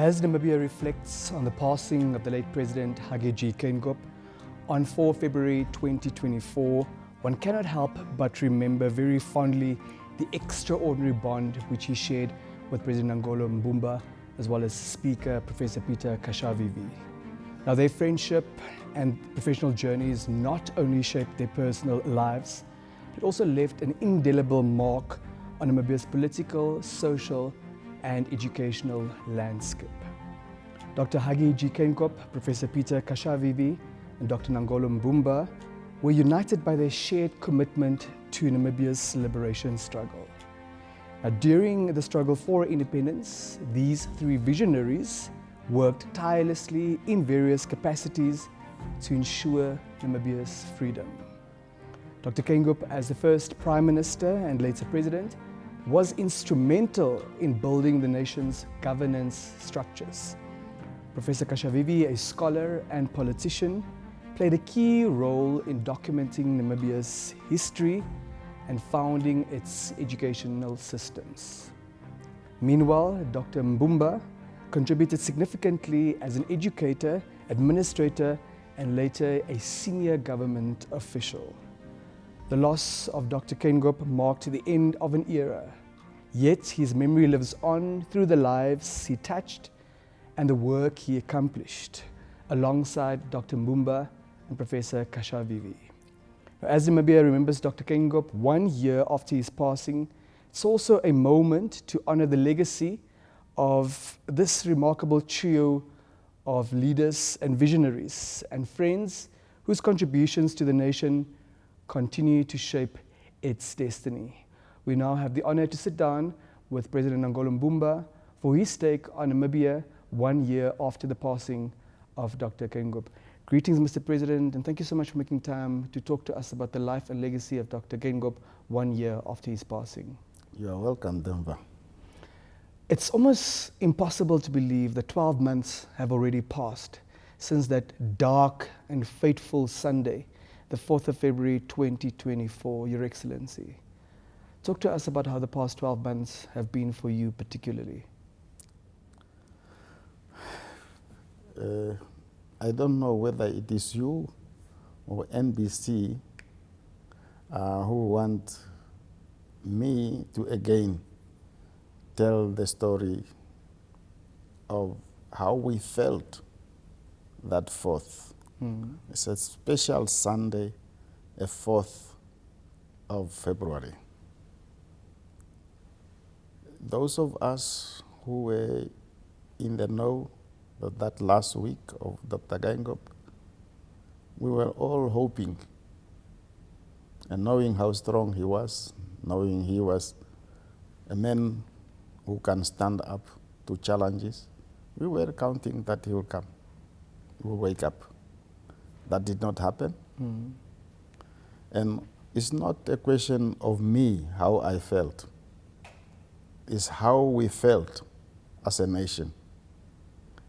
As Namibia reflects on the passing of the late President Hage Geingob on 4 February 2024, one cannot help but remember very fondly the extraordinary bond which he shared with President Nangolo Mbumba, as well as Speaker Professor Peter Kashavivi. Now, their friendship and professional journeys not only shaped their personal lives, but also left an indelible mark on Namibia's political, social, and educational landscape. Dr. Hage Geingob, Professor Peter Kashavivi, and Dr. Nangolo Mbumba were united by their shared commitment to Namibia's liberation struggle. Now, during the struggle for independence, these three visionaries worked tirelessly in various capacities to ensure Namibia's freedom. Dr. Geingob, as the first Prime Minister and later President, was instrumental in building the nation's governance structures. Professor Kashavivi, a scholar and politician, played a key role in documenting Namibia's history and founding its educational systems. Meanwhile, Dr. Mbumba contributed significantly as an educator, administrator, and later a senior government official. The loss of Dr. Geingob marked the end of an era, yet his memory lives on through the lives he touched and the work he accomplished, alongside Dr. Mbumba and Professor Kashavivi. As Namibia remembers Dr. Geingob 1 year after his passing, it's also a moment to honor the legacy of this remarkable trio of leaders and visionaries and friends whose contributions to the nation continue to shape its destiny. We now have the honor to sit down with President Nangolo Mbumba for his take on Namibia 1 year after the passing of Dr. Geingob. Greetings, Mr. President, and thank you so much for making time to talk to us about the life and legacy of Dr. Geingob 1 year after his passing. You are welcome, Denver. It's almost impossible to believe that 12 months have already passed since that dark and fateful Sunday, the 4th of February 2024, Your Excellency. Talk to us about how the past 12 months have been for you particularly. I don't know whether it is you or NBC who want me to again tell the story of how we felt that 4th. It's a special Sunday, a 4th of February. Those of us who were in the know that last week of Dr. Geingob, we were all hoping and knowing how strong he was, knowing he was a man who can stand up to challenges, we were counting that he will come, he will wake up. That did not happen. And it's not a question of me, how I felt. It's how we felt as a nation.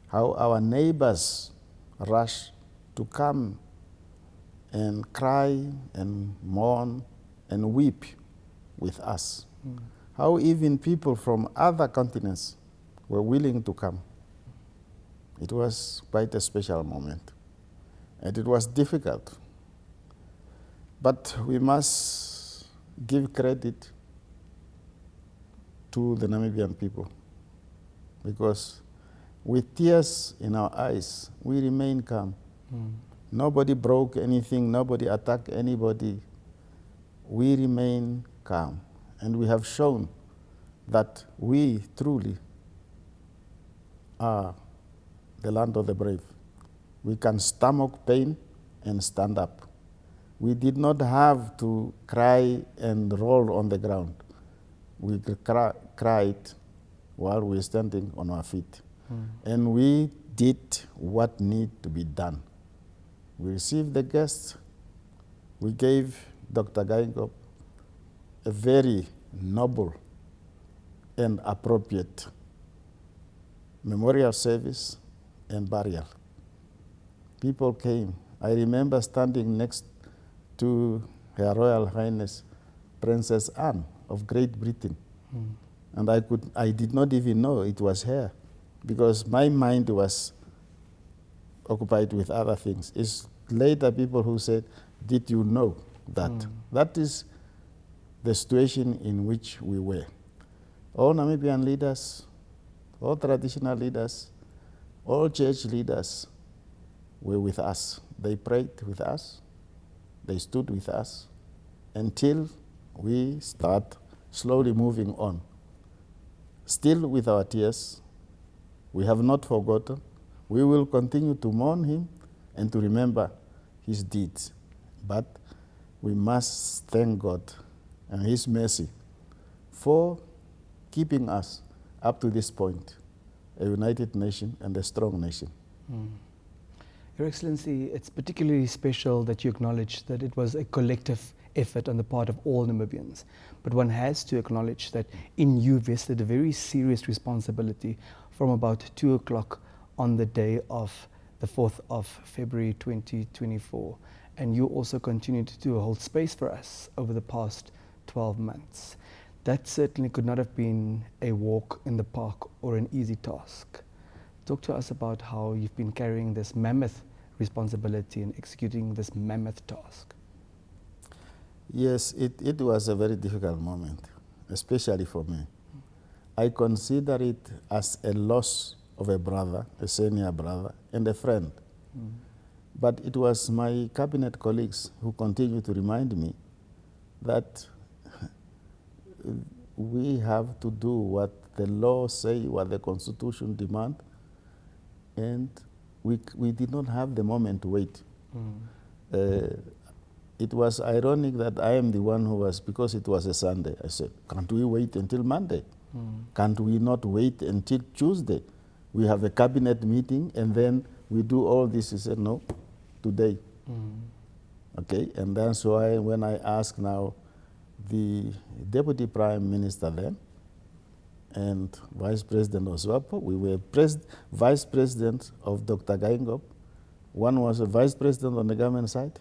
How our neighbors rushed to come and cry and mourn and weep with us. How even people from other continents were willing to come. It was quite a special moment. And it was difficult. But we must give credit to the Namibian people, because with tears in our eyes, we remain calm. Nobody broke anything, nobody attacked anybody. We remain calm. And we have shown that we truly are the land of the brave. We can stomach pain and stand up. We did not have to cry and roll on the ground. We cried while we were standing on our feet. And we did what needed to be done. We received the guests. We gave Dr. Geingob a very noble and appropriate memorial service and burial. People came. I remember standing next to Her Royal Highness Princess Anne of Great Britain. And I did not even know it was her, because my mind was occupied with other things. It's later people who said, did you know that? That is the situation in which we were. All Namibian leaders, all traditional leaders, all church leaders were with us. They prayed with us. They stood with us until we start slowly moving on. Still with our tears, we have not forgotten. We will continue to mourn him and to remember his deeds. But we must thank God and his mercy for keeping us up to this point, a united nation and a strong nation. Your Excellency, it's particularly special that you acknowledge that it was a collective effort on the part of all Namibians. But one has to acknowledge that in you vested a very serious responsibility from about 2 o'clock on the day of the 4th of February 2024. And you also continued to hold space for us over the past 12 months. That certainly could not have been a walk in the park or an easy task. Talk to us about how you've been carrying this mammoth responsibility and executing this mammoth task. Yes, it was a very difficult moment, especially for me. I consider it as a loss of a brother, a senior brother, and a friend. But it was my cabinet colleagues who continued to remind me that we have to do what the law say, what the Constitution demand, and we did not have the moment to wait. It was ironic that I am the one who was, because it was a Sunday, I said, can't we wait until Monday? Can't we not wait until Tuesday? We have a cabinet meeting and then we do all this. He said, no, today. Okay, and that's why when I asked now the Deputy Prime Minister then and Vice President Oswapo, we were Vice President of Dr. Geingob. One was a Vice President on the government side.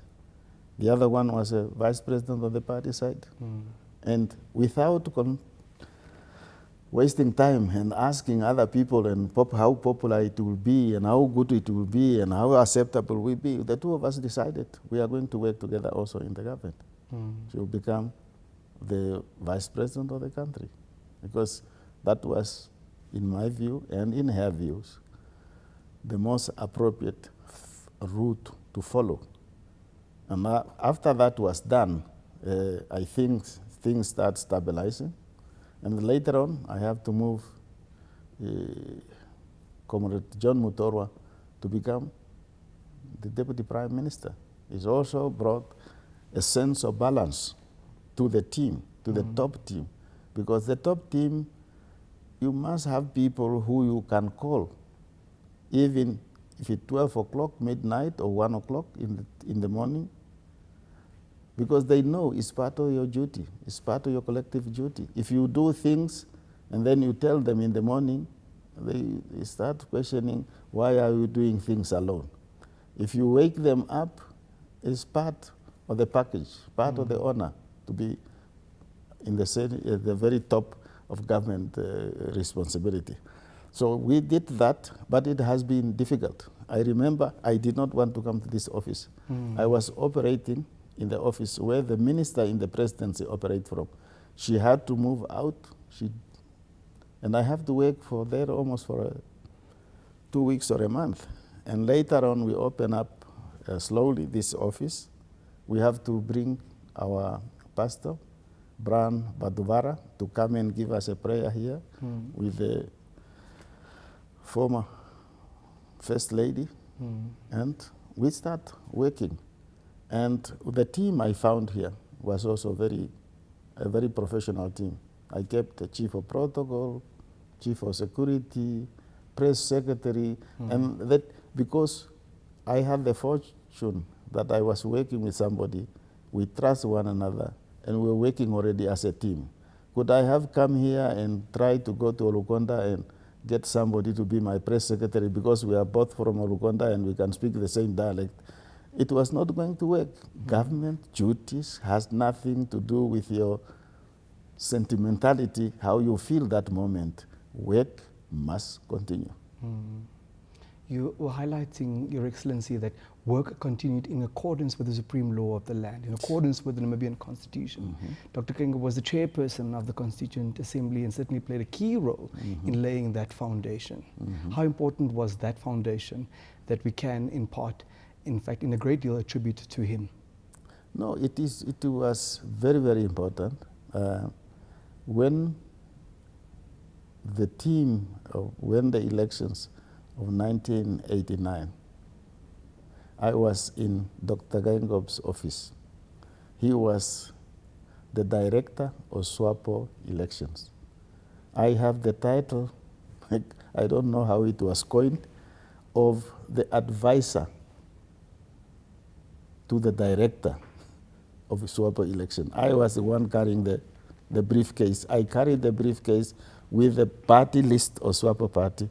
The other one was a Vice President on the party side. And without wasting time and asking other people and how popular it will be and how good it will be and how acceptable it will be, the two of us decided we are going to work together also in the government. She will become the Vice President of the country, because that was, in my view and in her views, the most appropriate route to follow. And after that was done, I think things start stabilizing. And later on, I have to move Comrade John Mutorwa to become the Deputy Prime Minister. He's also brought a sense of balance to the team, to the top team. Because the top team, you must have people who you can call, even if it's 12 o'clock, midnight, or 1 o'clock in the morning, because they know it's part of your duty, it's part of your collective duty. If you do things and then you tell them in the morning, they start questioning, why are you doing things alone? If you wake them up, it's part of the package, part of the honor to be in the very top of government responsibility. So we did that, but it has been difficult. I remember I did not want to come to this office. I was operating in the office where the minister in the presidency operates from. She had to move out, and I have to work there almost for 2 weeks or a month. And later on, we open up slowly this office. We have to bring our pastor, Bran Baduvara, to come and give us a prayer here with the former First Lady. And we start working. And the team I found here was also a very professional team. I kept the chief of protocol, chief of security, press secretary, and that because I had the fortune that I was working with somebody, we trust one another, and we're working already as a team. Could I have come here and tried to go to Olukonda and get somebody to be my press secretary because we are both from Olukonda and we can speak the same dialect? It was not going to work. Government duties has nothing to do with your sentimentality, how you feel that moment. Work must continue. You were highlighting, Your Excellency, that work continued in accordance with the supreme law of the land, in accordance with the Namibian constitution. Dr. Geingob was the chairperson of the Constituent Assembly and certainly played a key role in laying that foundation. How important was that foundation that we can, in part, in fact, in a great deal, attribute to him? No, it was very, very important. When the elections of 1989, I was in Dr. Geingob's office. He was the director of SWAPO elections. I have the title, I don't know how it was coined, of the advisor to the director of the SWAPO election. I was the one carrying the briefcase. I carried the briefcase with the party list of SWAPO party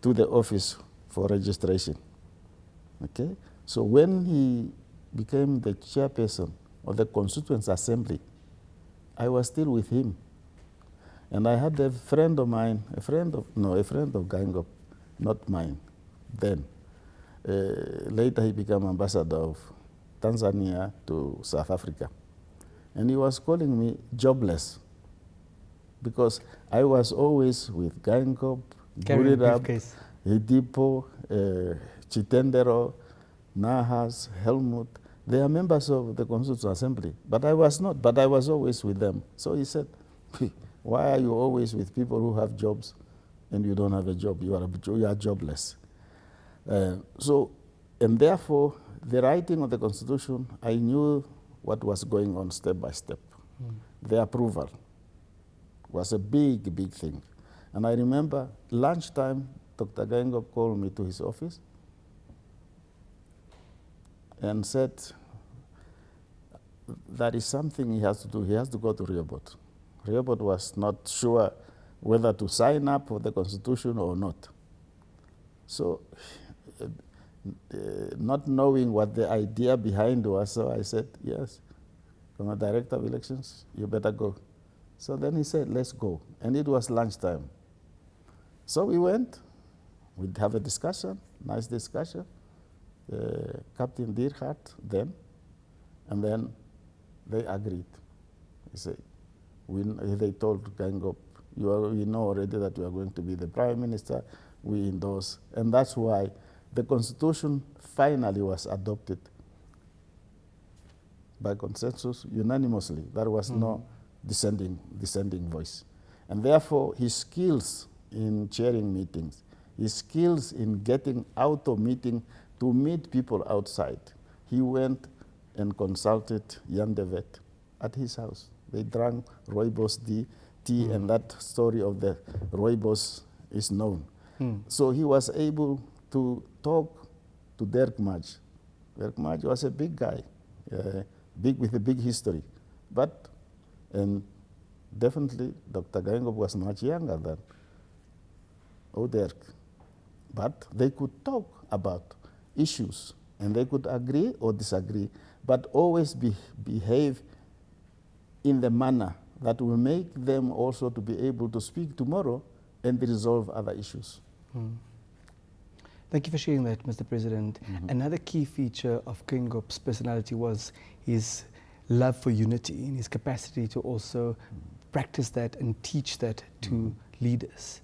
to the office for registration. Okay? So when he became the chairperson of the Constituent Assembly, I was still with him. And I had a friend of mine, a friend of Geingob, not mine, then. Later he became ambassador of Tanzania to South Africa. And he was calling me jobless because I was always with Geingob, Burirab, Hidipo, Chitendero, Nahas, Helmut. They are members of the Constituent Assembly, but I was not, but I was always with them. So he said, why are you always with people who have jobs and you don't have a job? You are jobless. And therefore, the writing of the Constitution, I knew what was going on step by step. The approval was a big, big thing. And I remember lunchtime, Dr. Geingob called me to his office and said, that is something he has to do. He has to go to Rehoboth. Rehoboth was not sure whether to sign up for the Constitution or not. So, not knowing what the idea behind was, so I said, yes, from a director of elections, you better go. So then he said, let's go. And it was lunchtime. So we went, we'd have a discussion, nice discussion. Captain Diergaard then, and then they agreed. He said, they told Geingob, we know already that you are going to be the prime minister, we endorse. And that's why the Constitution finally was adopted by consensus, unanimously. There was no dissenting voice. And therefore, his skills in chairing meetings, his skills in getting out of meeting to meet people outside. He went and consulted Jan de Wet at his house. They drank rooibos tea, and that story of the rooibos is known. So he was able to talk to Dirk Maj. Dirk Maj was a big guy, with a big history. But, and definitely, Dr. Geingob was much younger than Dirk. But they could talk about issues, and they could agree or disagree, but always behave in the manner that will make them also to be able to speak tomorrow and resolve other issues. Thank you for sharing that, Mr. President. Another key feature of Geingob's personality was his love for unity and his capacity to also practice that and teach that to leaders.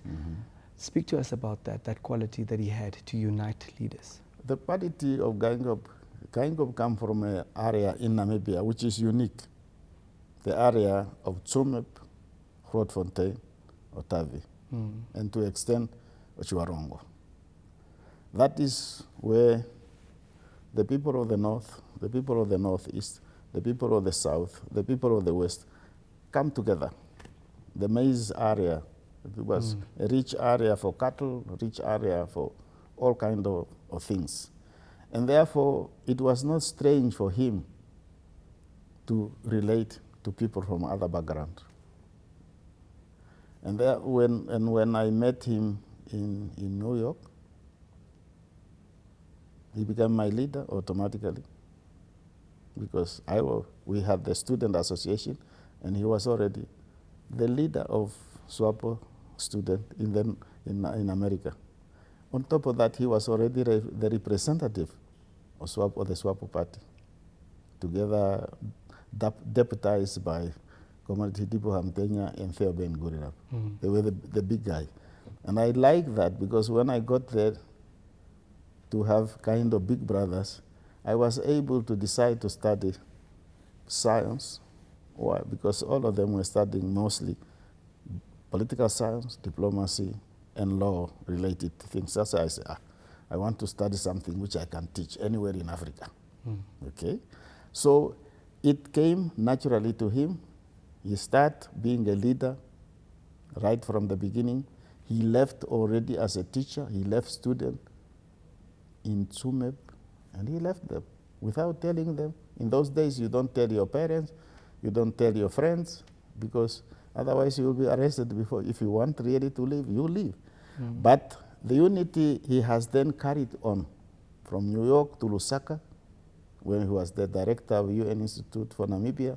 Speak to us about that quality that he had to unite leaders. The quality of Geingob comes from an area in Namibia which is unique. The area of Tsumeb, Grootfontein, Otavi, and to extent Chiwarongo. That is where the people of the north, the people of the northeast, the people of the south, the people of the west come together. The maize area, it was a rich area for cattle, a rich area for all kinds of things. And therefore, it was not strange for him to relate to people from other backgrounds. And when I met him in New York, he became my leader automatically, because we had the student association, and he was already the leader of SWAPO student in America. On top of that, he was already the representative of the SWAPO party, together deputized by Comrade Hidipo Hamtenya and Theo Ben Guriram. They were the big guy. And I like that because when I got there to have kind of big brothers, I was able to decide to study science. Why? Because all of them were studying mostly political science, diplomacy, and law-related things. That's why I said, I want to study something which I can teach anywhere in Africa. Okay? So it came naturally to him. He started being a leader right from the beginning. He left already as a teacher. He left students in Tsumeb, and he left them without telling them. In those days, you don't tell your parents, you don't tell your friends, because otherwise you will be arrested before. If you want really to leave, you leave. But the unity he has then carried on from New York to Lusaka, when he was the director of UN Institute for Namibia.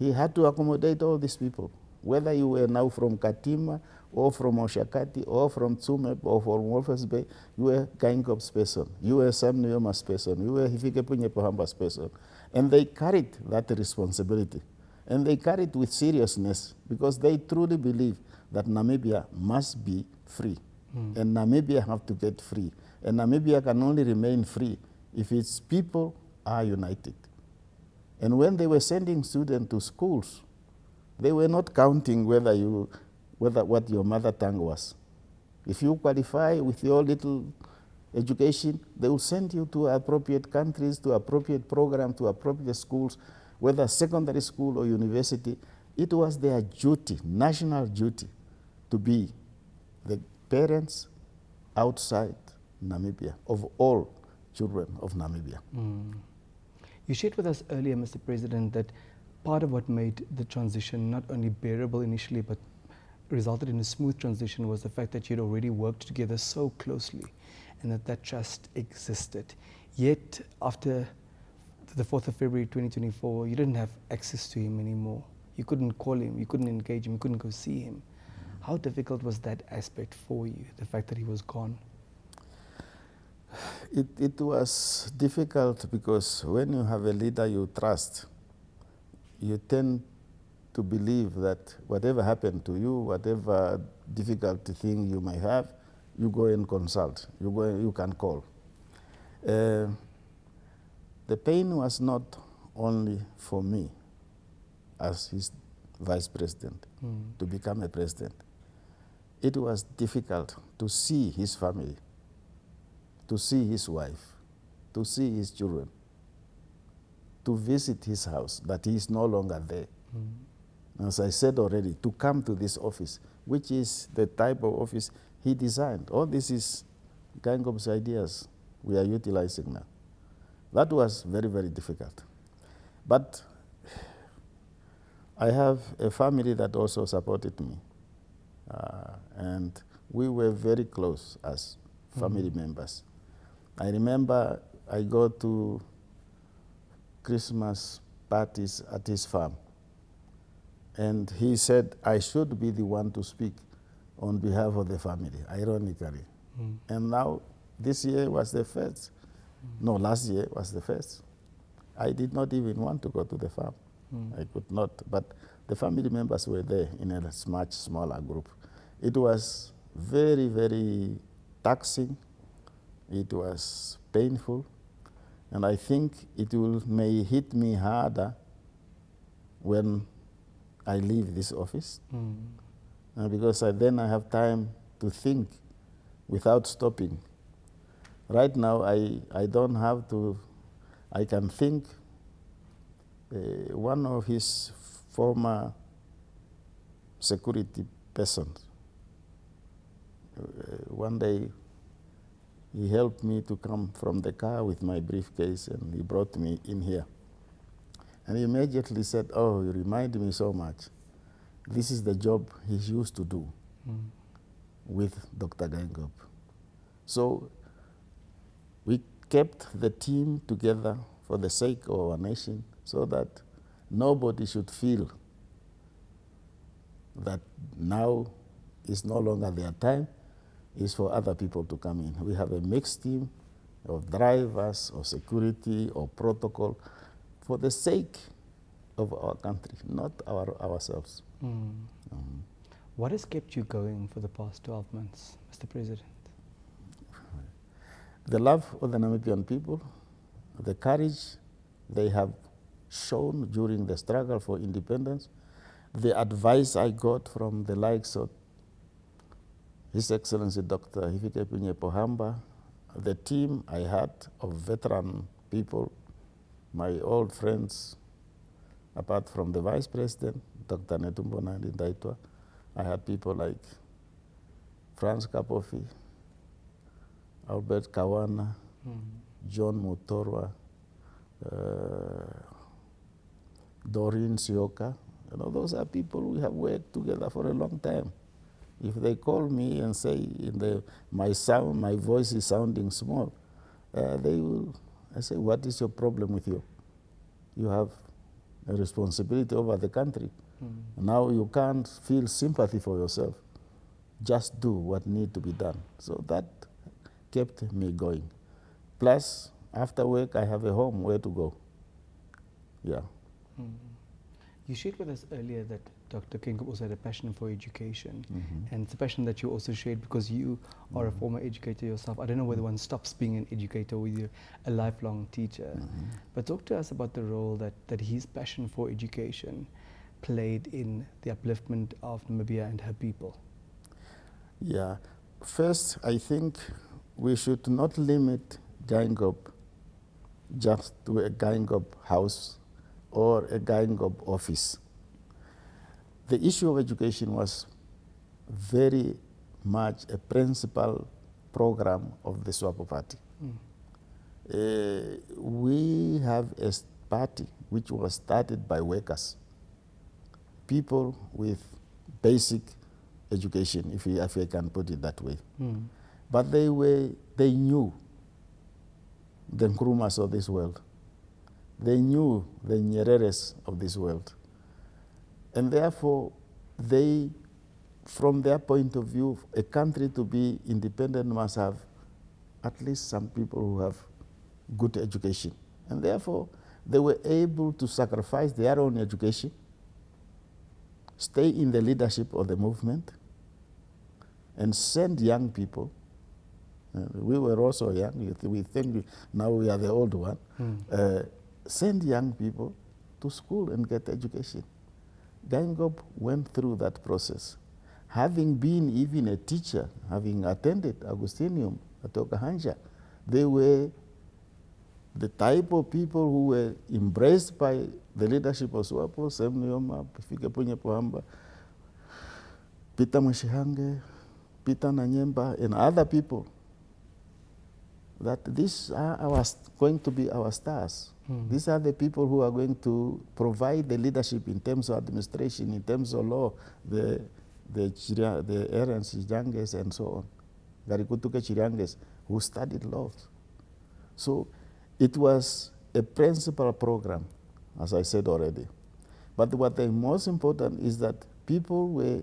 He had to accommodate all these people, whether you were now from Katima, or from Oshakati, or from Tsumeb, or from Wolfers Bay, you were Geingob's person, you were Sam Nuyoma's person, you were Hifikepunye Pohamba's person. And they carried that responsibility. And they carried with seriousness, because they truly believe that Namibia must be free. And Namibia have to get free. And Namibia can only remain free if its people are united. And when they were sending students to schools, they were not counting what your mother tongue was. If you qualify with your little education, they will send you to appropriate countries, to appropriate programs, to appropriate schools, whether secondary school or university. It was their duty, national duty, to be the parents outside Namibia, of all children of Namibia. You shared with us earlier, Mr. President, that part of what made the transition not only bearable initially, but resulted in a smooth transition was the fact that you'd already worked together so closely and that trust existed. Yet, after the 4th of February 2024, you didn't have access to him anymore. You couldn't call him, you couldn't engage him, you couldn't go see him. How difficult was that aspect for you, the fact that he was gone? It was difficult because when you have a leader you trust, you tend to believe that whatever happened to you, whatever difficult thing you may have, you go and consult, you can call. The pain was not only for me as his vice president to become a president. It was difficult to see his family, to see his wife, to see his children, to visit his house, that he is no longer there. As I said already, to come to this office, which is the type of office he designed. All this is Geingob's ideas we are utilizing now. That was very, very difficult. But I have a family that also supported me. And we were very close as family members. I remember I go to Christmas parties at his farm. And he said I should be the one to speak on behalf of the family, ironically. And now, this year was the first. No, last year was the first. I did not even want to go to the farm. I could not. But the family members were there in a much smaller group. It was very, very taxing. It was painful. And I think it may hit me harder when I leave this office. Because then I have time to think without stopping. Right now, I don't have to. I can think. One of his former security persons, one day he helped me to come from the car with my briefcase, and he brought me in here. And he immediately said, "Oh, you remind me so much. This is the job he used to do with Dr. Geingob." So we kept the team together for the sake of our nation, so that nobody should feel that now is no longer their time, is for other people to come in. We have a mixed team of drivers, or security, or protocol, for the sake of our country, not ourselves. What has kept you going for the past 12 months, Mr. President? The love of the Namibian people, the courage they have shown during the struggle for independence, the advice I got from the likes of His Excellency Dr. Hifikepunye Pohamba, the team I had of veteran people, my old friends, apart from the Vice President, Dr. Netumbo Nandi Ndaitwah, I had people like Franz Kapofi, Albert Kawana, John Mutorwa, Doreen Sioka. You know, those are people we have worked together for a long time. If they call me and say my voice is sounding small, I say, what is your problem with you? You have a responsibility over the country. Now you can't feel sympathy for yourself. Just do what needs to be done. So that kept me going. Plus, after work, I have a home where to go. Yeah. You shared with us earlier that Dr. Geingob also had a passion for education, and it's a passion that you also shared because you are a former educator yourself. I don't know whether one stops being an educator or you're a lifelong teacher, but talk to us about the role that his passion for education played in the upliftment of Namibia and her people. Yeah. First, I think we should not limit Geingob just to a Geingob house or a Geingob office. The issue of education was very much a principal program of the SWAPO party. We have a party which was started by workers, people with basic education, if I can put it that way. But they knew the Nkrumahs of this world. They knew the Nyereres of this world. And therefore, they, from their point of view, a country to be independent must have at least some people who have good education. And therefore, they were able to sacrifice their own education, stay in the leadership of the movement, and send young people. We were also young. We think now we are the old one. Send young people to school and get education. Geingob went through that process. Having been even a teacher, having attended Augustinium at Okahanja, they were the type of people who were embraced by the leadership of SWAPO, Sam Nujoma, Hifikepunye Pohamba, Peter Moshihange, Peter Nanyemba, and other people, that these are going to be our stars. These are the people who are going to provide the leadership in terms of administration, in terms of law, the Erens Chiranges and so on, Garikutuke Chiranges, who studied law. So it was a principal program, as I said already. But what is most important is that people were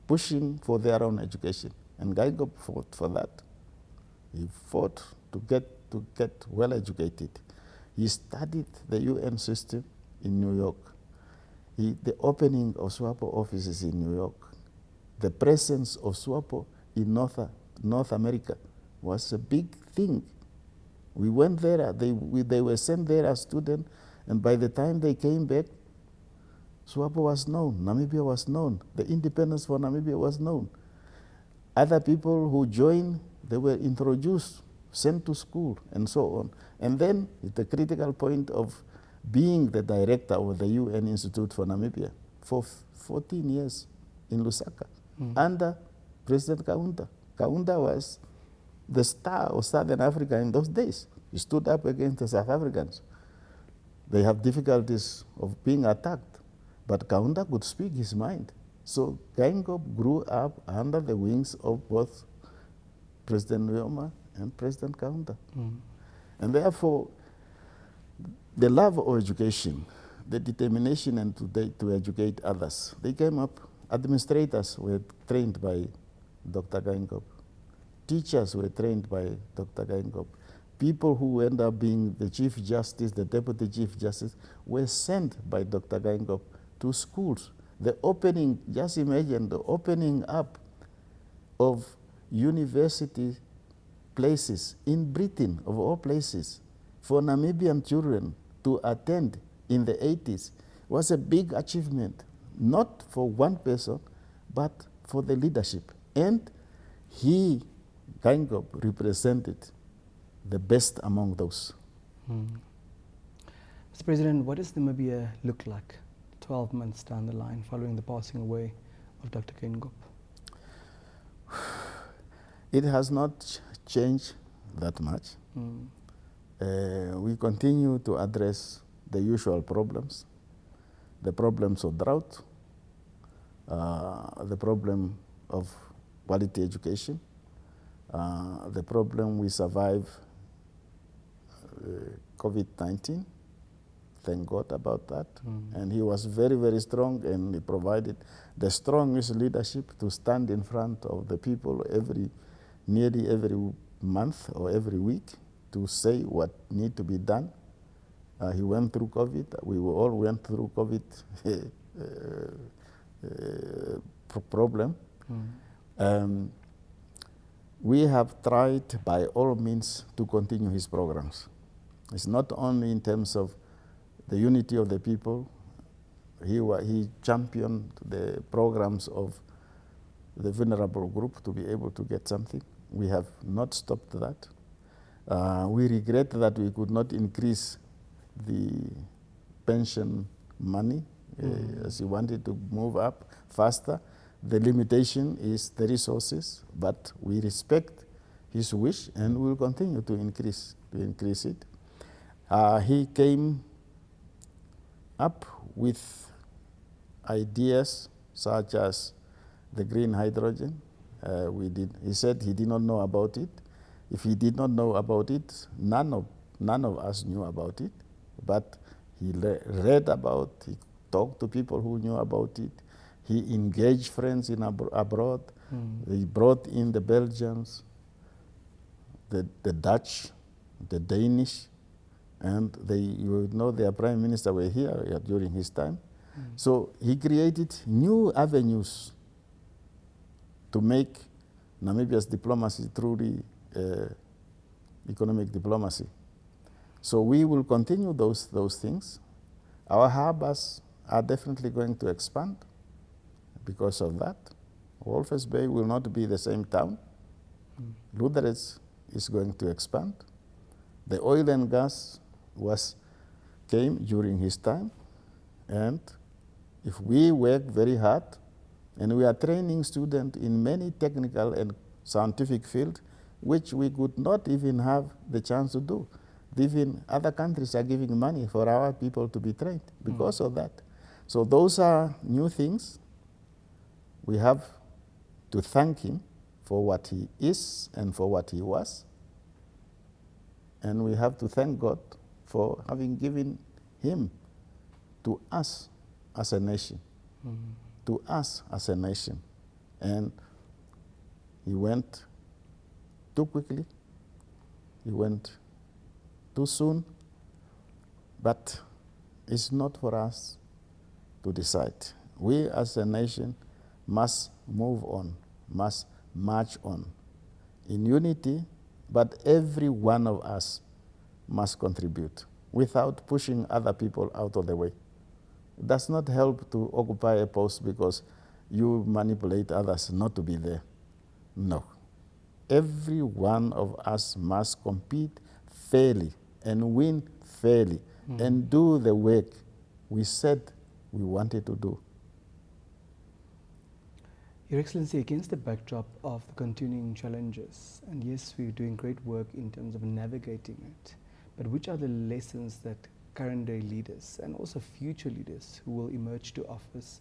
pushing for their own education, and Geingob fought for that. He fought to get well educated. He studied the UN system in New York. The opening of SWAPO offices in New York, the presence of SWAPO in North America was a big thing. We went there, they were sent there as students, and by the time they came back, SWAPO was known, Namibia was known, the independence for Namibia was known. Other people who joined, they were introduced, sent to school, and so on. And then, at the critical point of being the director of the UN Institute for Namibia for 14 years in Lusaka, under President Kaunda. Kaunda was the star of Southern Africa in those days. He stood up against the South Africans. They have difficulties of being attacked, but Kaunda could speak his mind. So Geingob grew up under the wings of both President Nujoma and President Kaunda. And therefore, the love of education, the determination and to educate others, they came up. Administrators were trained by Dr. Geingob. teachers were trained by Dr. Geingob. People who end up being the Chief Justice, the Deputy Chief Justice, were sent by Dr. Geingob to schools. The opening, just imagine the opening up of university places in Britain, of all places, for Namibian children to attend in the 80s was a big achievement, not for one person, but for the leadership. And he, Geingob, represented the best among those. Mr. President, what does Namibia look like 12 months down the line following the passing away of Dr. Geingob? It has not changed that much. We continue to address the usual problems, the problems of drought, the problem of quality education, the problem we survive COVID-19. Thank God about that. And he was very, very strong, and he provided the strongest leadership to stand in front of the people nearly every month or every week to say what need to be done. He went through COVID. We all went through COVID problem. We have tried by all means to continue his programs. It's not only in terms of the unity of the people. He championed the programs of the vulnerable group to be able to get something. We have not stopped that. We regret that we could not increase the pension money as he wanted to move up faster. The limitation is the resources, but we respect his wish and we will continue to increase it. He came up with ideas such as the green hydrogen. He said he did not know about it. If he did not know about it, none of us knew about it. But he read about, he talked to people who knew about it. He engaged friends in abroad. He brought in the Belgians, the Dutch, the Danish, and their prime minister were here during his time. So he created new avenues to make Namibia's diplomacy truly economic diplomacy. So we will continue those things. Our harbors are definitely going to expand because of that. Walvis Bay will not be the same town. Lutherets is going to expand. The oil and gas came during his time, and if we work very hard, and we are training students in many technical and scientific fields, which we could not even have the chance to do. Even other countries are giving money for our people to be trained because of that. So those are new things. We have to thank him for what he is and for what he was. And we have to thank God for having given him to us as a nation. To us as a nation. And he went too quickly. He went too soon. But it's not for us to decide. We as a nation must move on, must march on in unity, but every one of us must contribute without pushing other people out of the way. It does not help to occupy a post because you manipulate others not to be there. No. Every one of us must compete fairly and win fairly and do the work we said we wanted to do. Your Excellency, against the backdrop of the continuing challenges, and yes, we're doing great work in terms of navigating it, but which are the lessons that current day leaders and also future leaders who will emerge to office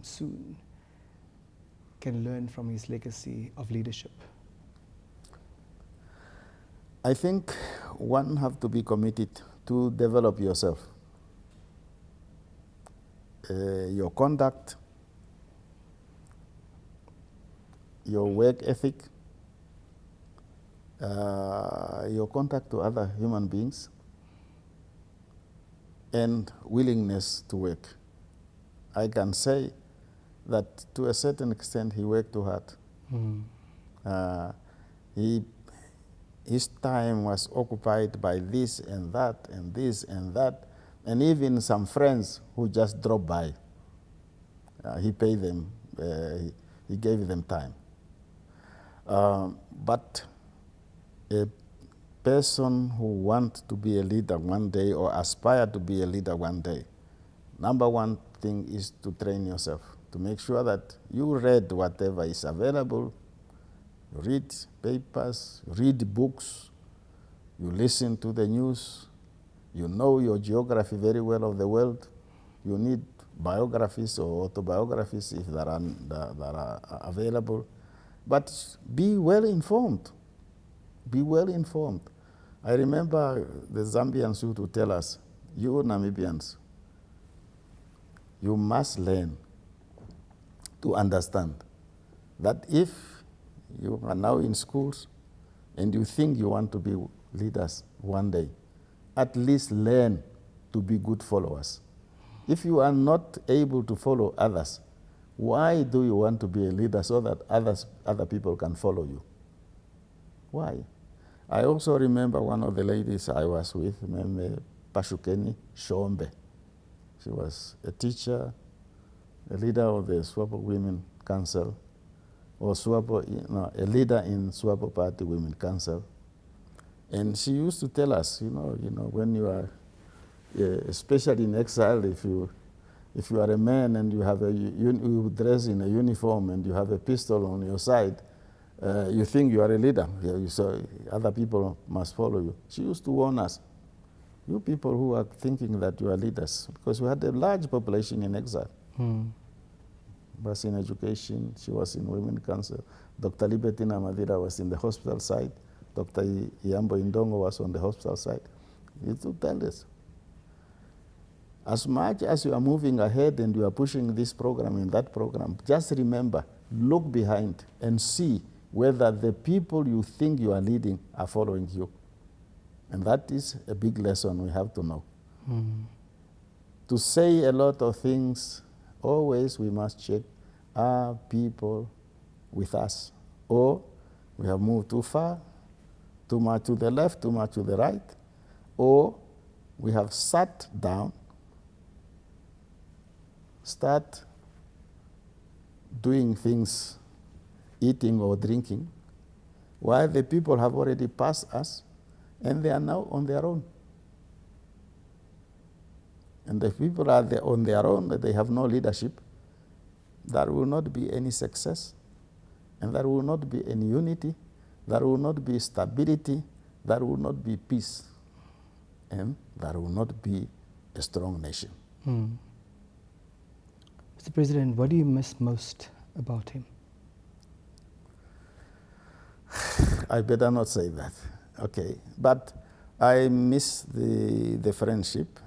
soon can learn from his legacy of leadership? I think one has to be committed to develop yourself. Your conduct, your work ethic, your contact to other human beings, and willingness to work. I can say that to a certain extent he worked too hard. His time was occupied by this and that and this and that, and even some friends who just dropped by. He paid them, he gave them time. But a person who wants to be a leader one day or aspire to be a leader one day, number one thing is to train yourself, to make sure that you read whatever is available, you read papers, you read books, you listen to the news, you know your geography very well of the world. You need biographies or autobiographies if there are available. But be well informed. Be well informed. I remember the Zambians who would tell us, you Namibians, you must learn to understand that if you are now in schools and you think you want to be leaders one day, at least learn to be good followers. If you are not able to follow others, why do you want to be a leader so that other people can follow you? Why? I also remember one of the ladies I was with, Meme Pashukeni Shombe. She was a teacher, a leader of the Swapo Women Council, or a leader in Swapo Party Women Council. And she used to tell us, when you are, especially in exile, if you are a man and you dress in a uniform and you have a pistol on your side, you think you are a leader. So other people must follow you. She used to warn us, you people who are thinking that you are leaders, because we had a large population in exile. Was in education, she was in Women Council. Dr. Libertina Madira was in the hospital side. Dr. Iyambo Indongo was on the hospital side. You to tell us. As much as you are moving ahead and you are pushing this program and that program, just remember, look behind and see whether the people you think you are leading are following you. And that is a big lesson we have to know. To say a lot of things, always we must check, are people with us? Or we have moved too far, too much to the left, too much to the right, or we have sat down, start doing things, eating or drinking, while the people have already passed us and they are now on their own. And if people are on their own, they have no leadership, there will not be any success, and there will not be any unity, there will not be stability, there will not be peace, and there will not be a strong nation. Mr. President, what do you miss most about him? I better not say that. Okay, but I miss the friendship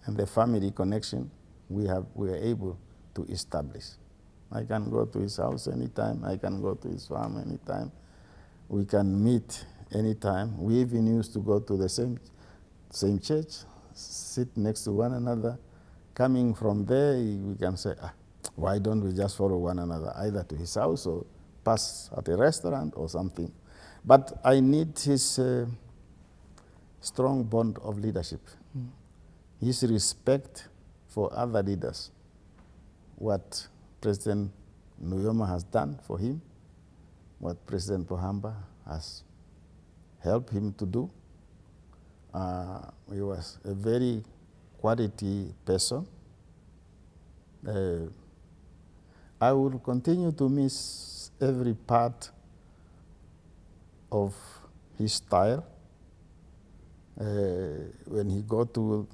and the family connection we were able to establish. I can go to his house anytime. I can go to his farm anytime. We can meet anytime. We even used to go to the same church, sit next to one another. Coming from there, we can say, why don't we just follow one another, either to his house or pass at a restaurant or something. But I need his strong bond of leadership, his respect for other leaders, what President Nuyoma has done for him, what President Pohamba has helped him to do. He was a very quality person. I will continue to miss every part of his style. When he go to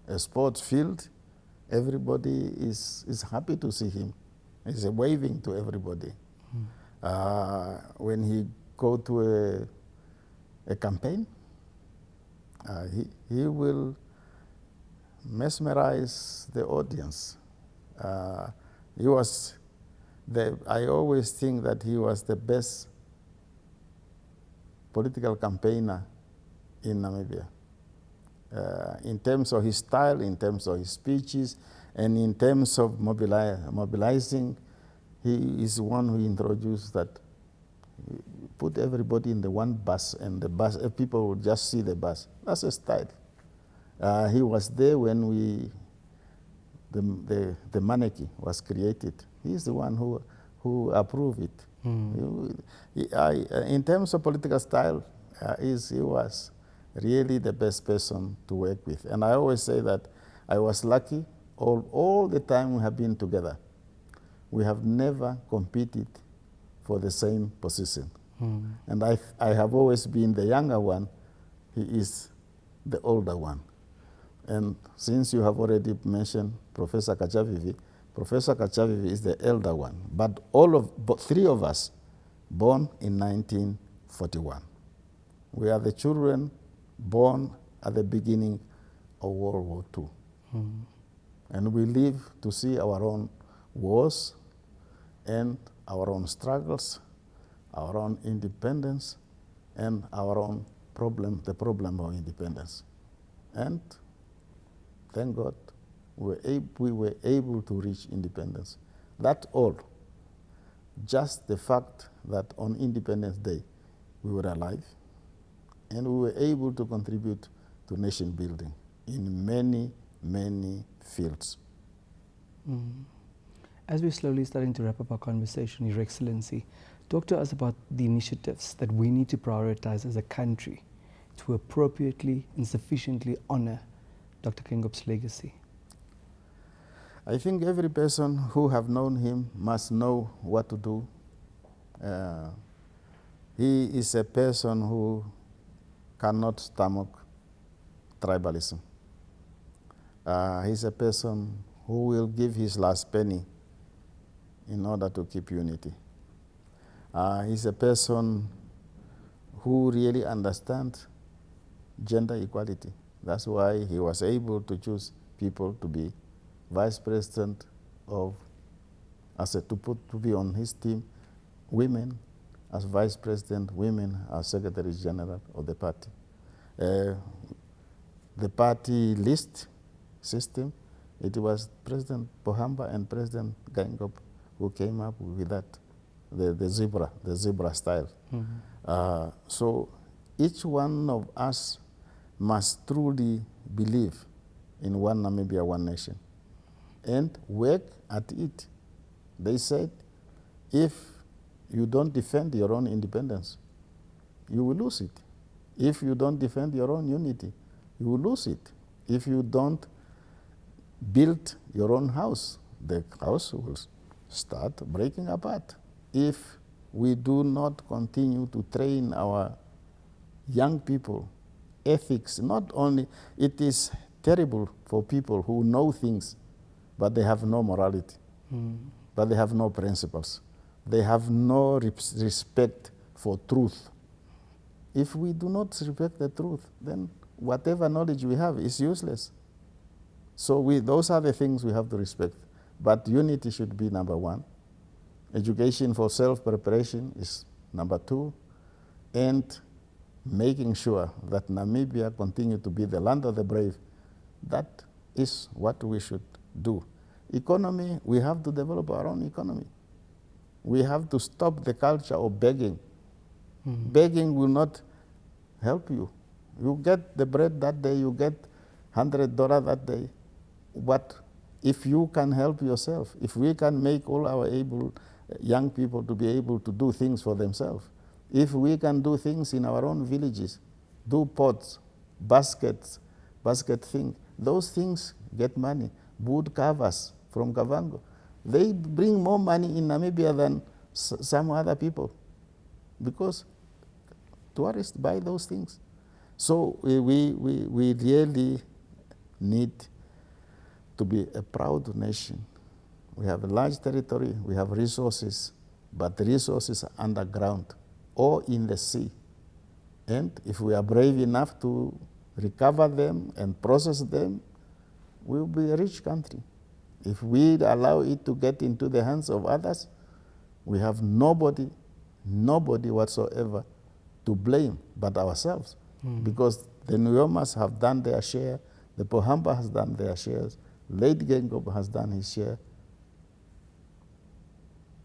a sports field, everybody is happy to see him. He's waving to everybody. When he go to a campaign, he will mesmerize the audience. I always think that he was the best political campaigner in Namibia. In terms of his style, in terms of his speeches, and in terms of mobilizing, he is one who introduced that put everybody in the one bus, and the bus, people would just see the bus. That's a style. He was there when the monarchy was created. He's the one who approved it. In terms of political style, he was really the best person to work with. And I always say that I was lucky all the time we have been together. We have never competed for the same position. And I have always been the younger one. He is the older one. And since you have already mentioned Professor Kachavivi is the elder one. But three of us born in 1941. We are the children born at the beginning of World War II. And we live to see our own wars and our own struggles, our own independence, and our own the problem of independence. And thank God, we were able to reach independence. That's all. Just the fact that on Independence Day, we were alive, and we were able to contribute to nation building in many, many fields. As we're slowly starting to wrap up our conversation, Your Excellency, talk to us about the initiatives that we need to prioritize as a country to appropriately and sufficiently honor Dr. Geingob's legacy. I think every person who have known him must know what to do. He is a person who cannot stomach tribalism. He's a person who will give his last penny in order to keep unity. He's a person who really understands gender equality. That's why he was able to choose people to be vice president to be on his team, women as vice president, women as secretary general of the party. The party list system, it was President Pohamba and President Geingob who came up with that, the zebra style. So each one of us must truly believe in one Namibia, one nation, and work at it. They said, if you don't defend your own independence, you will lose it. If you don't defend your own unity, you will lose it. If you don't build your own house, the house will start breaking apart. If we do not continue to train our young people ethics, not only, it is terrible for people who know things, but they have no morality, but they have no principles. They have no respect for truth. If we do not respect the truth, then whatever knowledge we have is useless. So those are the things we have to respect. But unity should be number one. Education for self-preparation is number two. And making sure that Namibia continue to be the land of the brave, that is what we should do. Economy, we have to develop our own economy. We have to stop the culture of begging. Begging will not help you. You get the bread that day, you get $100 that day. But if you can help yourself, if we can make all our young people to be able to do things for themselves, if we can do things in our own villages, do pots, basket thing, those things get money. Wood carvers from Kavango, they bring more money in Namibia than some other people because tourists buy those things. So we really need to be a proud nation. We have a large territory, we have resources, but the resources are underground or in the sea. And if we are brave enough to recover them and process them, we will be a rich country. If we allow it to get into the hands of others, we have nobody whatsoever to blame but ourselves, because the Nuyomas have done their share, the Pohamba has done their shares, late Geingob has done his share.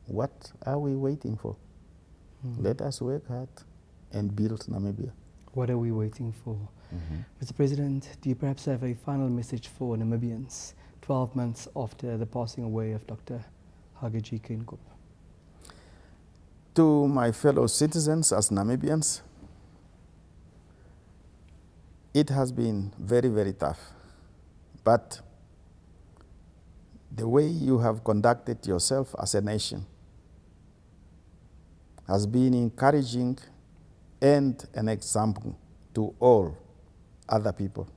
What are we waiting for? Let us work hard and build Namibia. What are we waiting for? Mr. President, do you perhaps have a final message for Namibians 12 months after the passing away of Dr. Hage Geingob? To my fellow citizens as Namibians, it has been very, very tough. But the way you have conducted yourself as a nation has been encouraging and an example to all other people.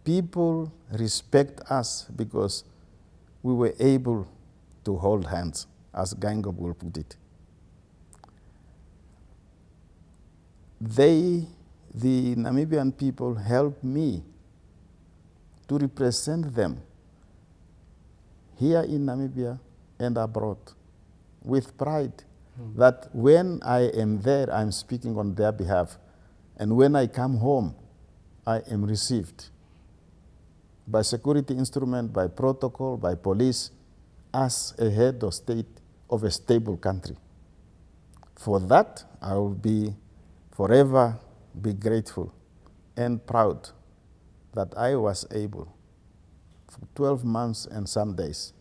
People respect us because we were able to hold hands, as Geingob will put it. The Namibian people helped me to represent them here in Namibia and abroad with pride, that when I am there, I'm speaking on their behalf. And when I come home, I am received by security instrument, by protocol, by police, as a head of state of a stable country. For that, I will forever be grateful and proud that I was able, for 12 months and some days,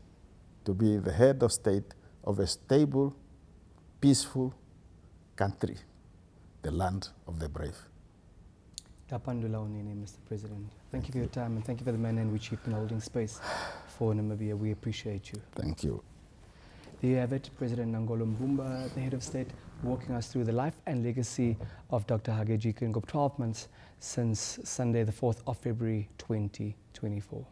to be the head of state of a stable, peaceful country, the land of the brave. Tapandula Unene, Mr. President. Thank you for your time, and thank you for the manner in which you've been holding space for Namibia. We appreciate you. Thank you. There you have it, President Nangolo Mbumba, the head of state, walking us through the life and legacy of Dr. Hage Geingob, 12 months since Sunday, the 4th of February, 2024.